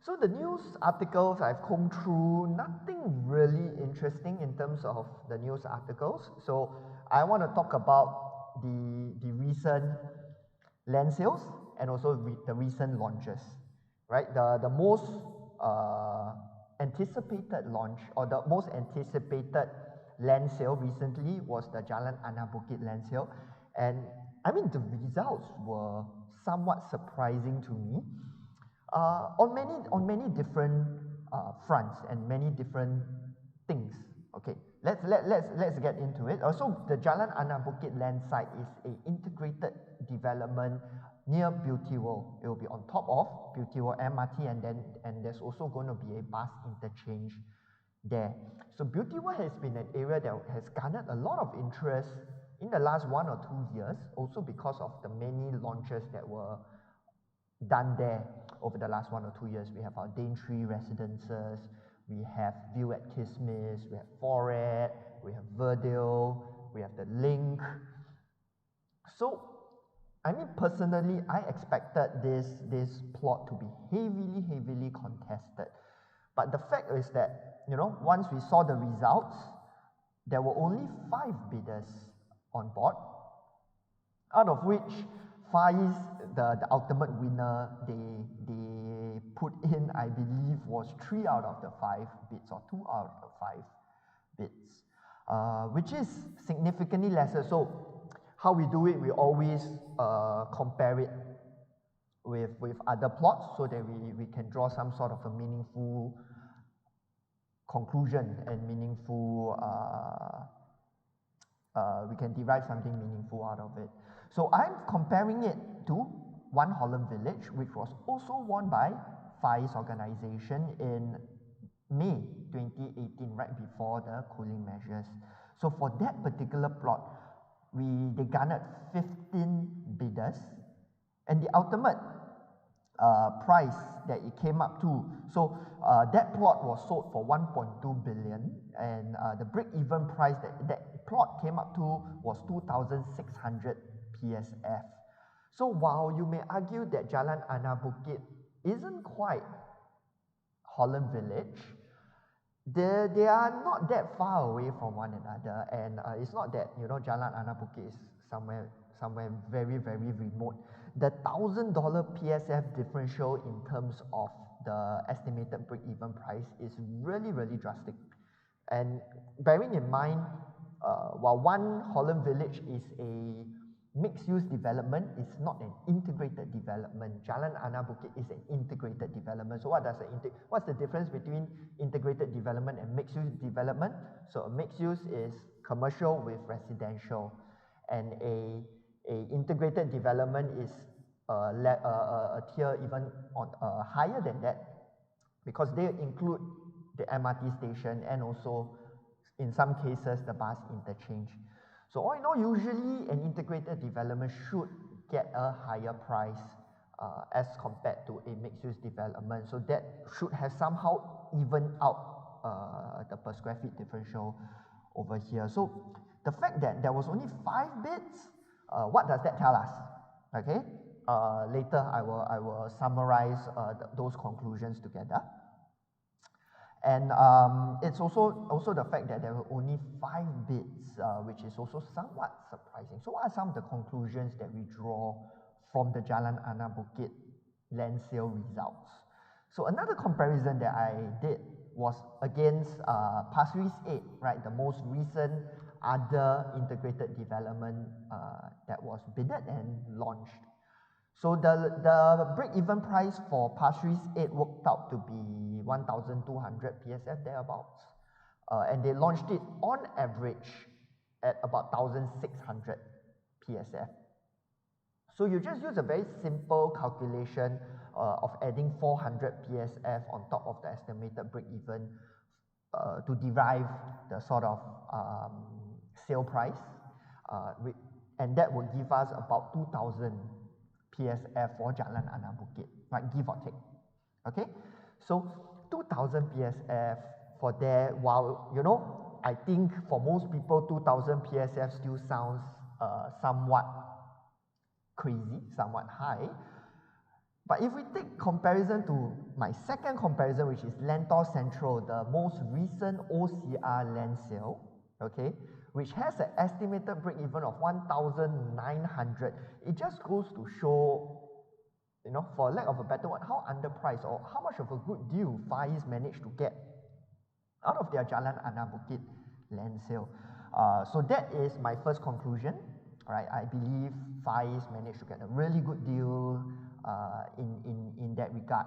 So the news articles I've combed through, nothing really interesting in terms of the news articles. So I want to talk about the recent land sales and also the recent launches, right? The most anticipated launch or the most anticipated land sale recently was the Jalan Anak Bukit land sale, and I mean the results were somewhat surprising to me on many different fronts and many different things. Okay, let's get into it. Also, the Jalan Anak Bukit land site is an integrated development near Beauty World. It will be on top of Beauty World MRT, and there's also going to be a bus interchange there. So Beauty World has been an area that has garnered a lot of interest in the last 1 or 2 years, also because of the many launches that were done there over the last 1 or 2 years. We have our Daintree residences, we have View at Kismis, we have Foret, we have Verdale, we have the Link. So, I mean, personally, I expected this plot to be heavily contested. But the fact is that, you know, once we saw the results, there were only 5 bidders on board, out of which Faiz, the ultimate winner, they put in, I believe, was 3 out of the 5 bids or 2 out of the 5 bids, which is significantly lesser. So how we do it, we always compare it with other plots so that we can draw some sort of a meaningful conclusion and meaningful, we can derive something meaningful out of it. So I'm comparing it to One Holland Village, which was also won by Faiz organization in May 2018, right before the cooling measures. So for that particular plot, they garnered 15 bidders, and the ultimate price that it came up to. So that plot was sold for 1.2 billion, and the break-even price that plot came up to was 2,600 PSF. So while you may argue that Jalan Anak Bukit isn't quite Holland Village, they are not that far away from one another, and it's not that, you know, Jalan Anak Bukit is somewhere very remote. The $1,000 PSF differential in terms of the estimated break-even price is really drastic. And bearing in mind, while One Holland Village is a mixed-use development, it's not an integrated development. Jalan Anak Bukit is an integrated development. So what's the difference between integrated development and mixed-use development? So a mixed-use is commercial with residential, and a integrated development is a tier even on higher than that, because they include the MRT station and also, in some cases, the bus interchange. So all in all, usually an integrated development should get a higher price as compared to a mixed-use development. So that should have somehow evened out the per square feet differential over here. So the fact that there was only 5 bids, what does that tell us? Okay, later I will summarize those conclusions together. And it's also the fact that there were only 5 bids, which is also somewhat surprising. So what are some of the conclusions that we draw from the Jalan Anak Bukit land sale results? So another comparison that I did was against Pasir Ris 8, right, the most recent other integrated development that was bidded and launched. So the break-even price for Pasir Ris 8 worked out to be 1,200 PSF thereabouts, and they launched it on average at about 1,600 PSF. So you just use a very simple calculation of adding 400 PSF on top of the estimated break-even to derive the sort of sale price, and that would give us about 2,000 PSF for Jalan Anak Bukit, right, give or take. Okay, so 2,000 PSF for there, while, you know, I think for most people 2,000 PSF still sounds somewhat crazy, somewhat high. But if we take comparison to my second comparison, which is Lentor Central, the most recent OCR land sale, okay, which has an estimated break-even of 1,900, it just goes to show, you know, for lack of a better word, how underpriced or how much of a good deal Far East managed to get out of their Jalan Anak Bukit land sale. So that is my first conclusion, right? I believe Far East managed to get a really good deal in that regard,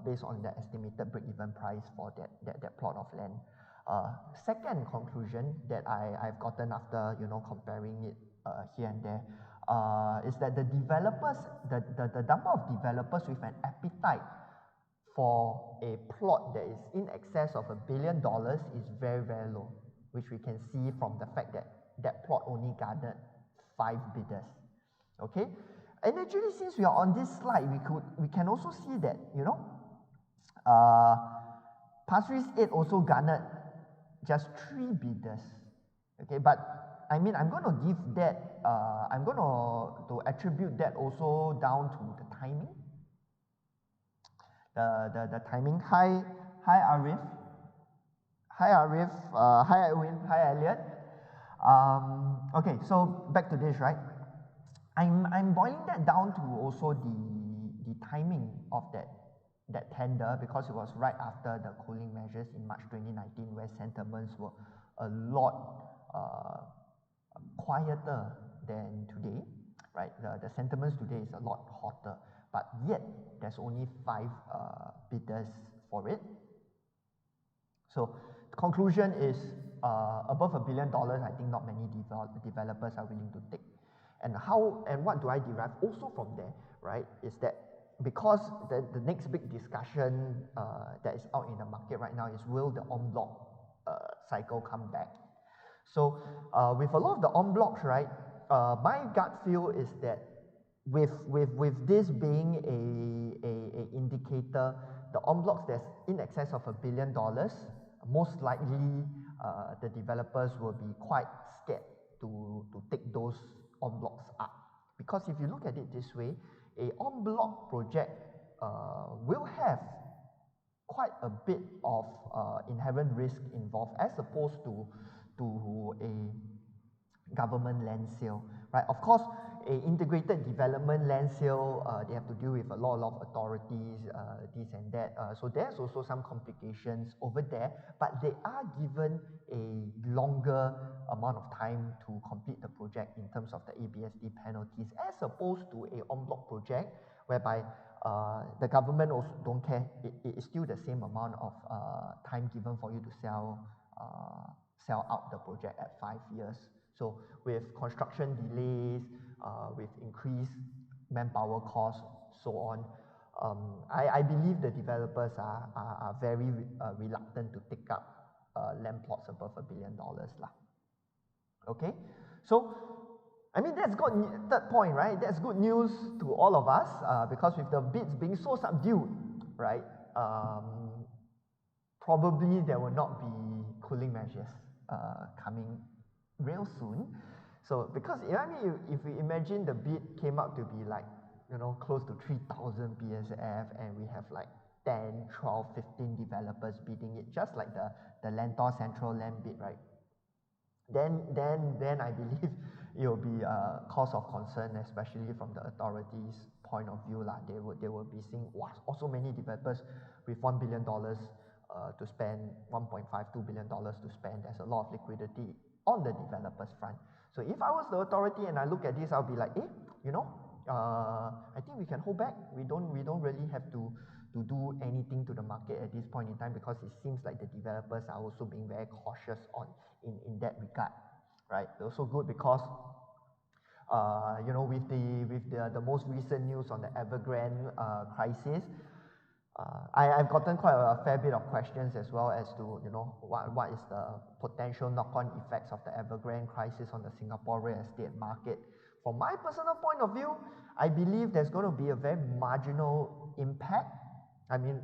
based on the estimated break-even price for that plot of land. Second conclusion that I've gotten after, you know, comparing it here and there, is that the developers, the number of developers with an appetite for a plot that is in excess of $1 billion is very, very low, which we can see from the fact that that plot only garnered 5 bidders. Okay, and actually, since we are on this slide, we can also see that, you know, Pasir Ris 8 also garnered just 3 bidders. Okay, but I mean, I'm going to give that, I'm going to attribute that also down to the timing. The timing. Hi Arif. Hi Arif. Hi Edwin. Hi Elliot. Okay, so back to this, right? I'm boiling that down to also the timing of that tender, because it was right after the cooling measures in March 2019, where sentiments were a lot quieter than today, right? The sentiments today is a lot hotter, but yet there's only 5 bidders for it. So the conclusion is, above $1 billion, I think not many developers are willing to take. And what do I derive also from there, right, is that because the next big discussion that is out in the market right now is, will the en bloc cycle come back? So with a lot of the en blocs, right, my gut feel is that with this being a indicator, the en blocs that's in excess of $1 billion, most likely the developers will be quite scared to take those en blocs up. Because if you look at it this way, a en bloc project will have quite a bit of inherent risk involved, as opposed to a government land sale, right? Of course, a integrated development land sale, they have to deal with a lot of authorities, this and that. So there's also some complications over there, but they are given a longer amount of time to complete the project in terms of the ABSD penalties, as opposed to a en bloc project whereby the government also don't care. It is still the same amount of time given for you to sell out the project at 5 years. So with construction delays, with increased manpower costs, so on, I believe the developers are very reluctant to take up land plots above $1 billion lah. Okay, so I mean, that's good. Third point, right? That's good news to all of us, because with the bids being so subdued, right, probably there will not be cooling measures coming real soon. So because, I mean, if we imagine the bid came out to be like, you know, close to 3,000 BSF, and we have like 10, 12, 15 developers bidding it, just like the Lentor Central land bid, right? Then I believe it will be a cause of concern, especially from the authorities' point of view lah. They will be seeing, wow, also many developers with $1 billion to spend, $1.5, $2 billion to spend. There's a lot of liquidity on the developers front. So if I was the authority and I look at this, I'll be like, you know, I think we can hold back. We don't really have to do anything to the market at this point in time, because it seems like the developers are also being very cautious in that regard, right? Also good because you know, with the most recent news on the Evergrande crisis, I've gotten quite a fair bit of questions as well as to, you know, what is the potential knock-on effects of the Evergrande crisis on the Singapore real estate market. From my personal point of view, I believe there's going to be a very marginal impact. I mean,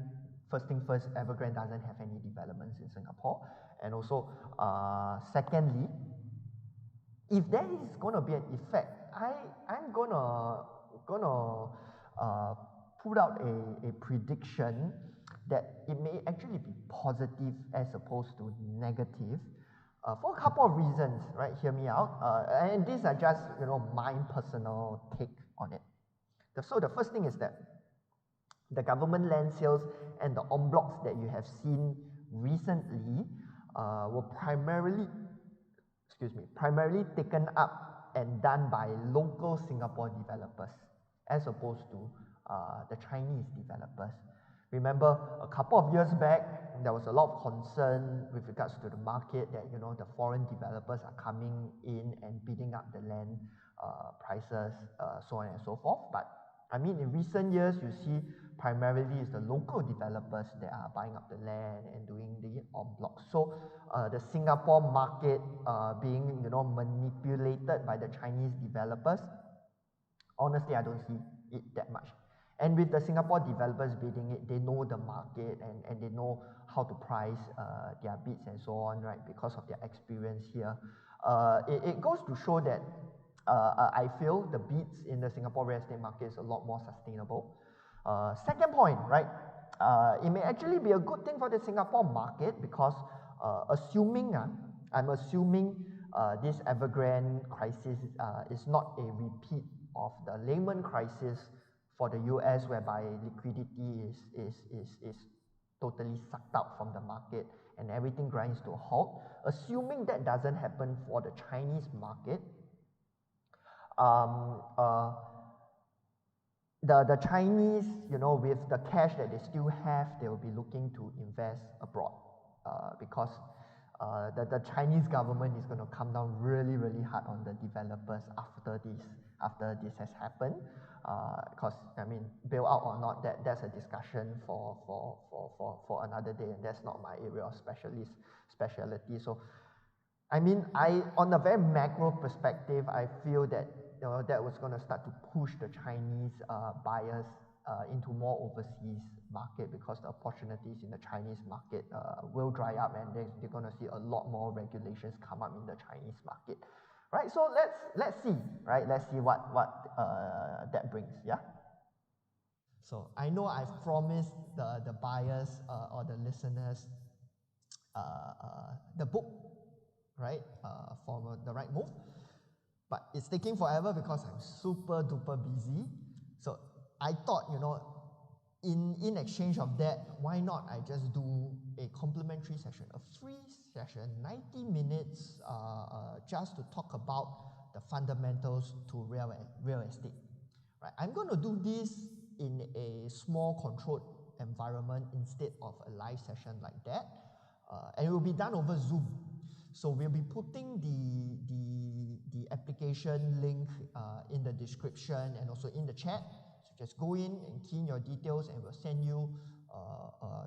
first thing first, Evergrande doesn't have any developments in Singapore, and also, secondly, if there is going to be an effect, I'm gonna put out a prediction that it may actually be positive as opposed to negative for a couple of reasons, right? Hear me out. And these are just, my personal take on it. So the first thing is that the government land sales and the en blocs that you have seen recently were primarily taken up and done by local Singapore developers as opposed to the Chinese developers. Remember, a couple of years back, there was a lot of concern with regards to the market that, the foreign developers are coming in and bidding up the land prices, so on and so forth. But I mean, in recent years, you see primarily it's the local developers that are buying up the land and doing the en bloc. So the Singapore market being, manipulated by the Chinese developers, honestly, I don't see it that much. And with the Singapore developers bidding it, they know the market and they know how to price their bids and so on, right? Because of their experience here. It goes to show that I feel the bids in the Singapore real estate market is a lot more sustainable. Second point, right? It may actually be a good thing for the Singapore market because I'm assuming this Evergrande crisis is not a repeat of the Lehman crisis for the US, whereby liquidity is totally sucked out from the market and everything grinds to a halt. Assuming that doesn't happen for the Chinese market, the Chinese, with the cash that they still have, they will be looking to invest abroad because the Chinese government is going to come down really, really hard on the developers after this has happened. Because I mean, bailout or not, that's a discussion for another day, and that's not my area of specialty. So, I mean, on a very macro perspective, I feel that that was going to start to push the Chinese buyers into more overseas market because the opportunities in the Chinese market will dry up, and they're going to see a lot more regulations come up in the Chinese market. Right, so let's see, right? Let's see what that brings, yeah? So I know I've promised the buyers or the listeners the book, right, for the right move, but it's taking forever because I'm super duper busy. So I thought, in exchange of that, why not I just do a complimentary session, a free session, 90 minutes, just to talk about the fundamentals to real estate. Right? I'm going to do this in a small controlled environment instead of a live session like that, and it will be done over Zoom. So we'll be putting the application link in the description and also in the chat. So just go in and key in your details, and we'll send you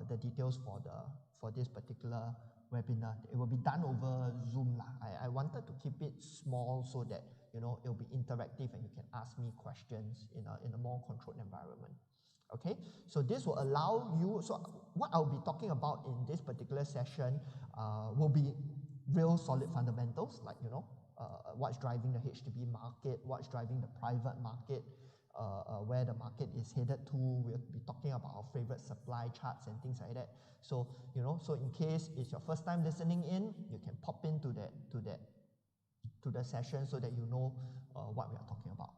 the details for this particular webinar. It will be done over Zoom. I wanted to keep it small so that it'll be interactive and you can ask me questions in a more controlled environment. Okay, so this will allow you. So what I'll be talking about in this particular session will be real solid fundamentals, like what's driving the HDB market, what's driving the private market, where the market is headed to. We'll be talking about our favorite supply charts and things like that. So so in case it's your first time listening in, you can pop into the session so that you know what we are talking about.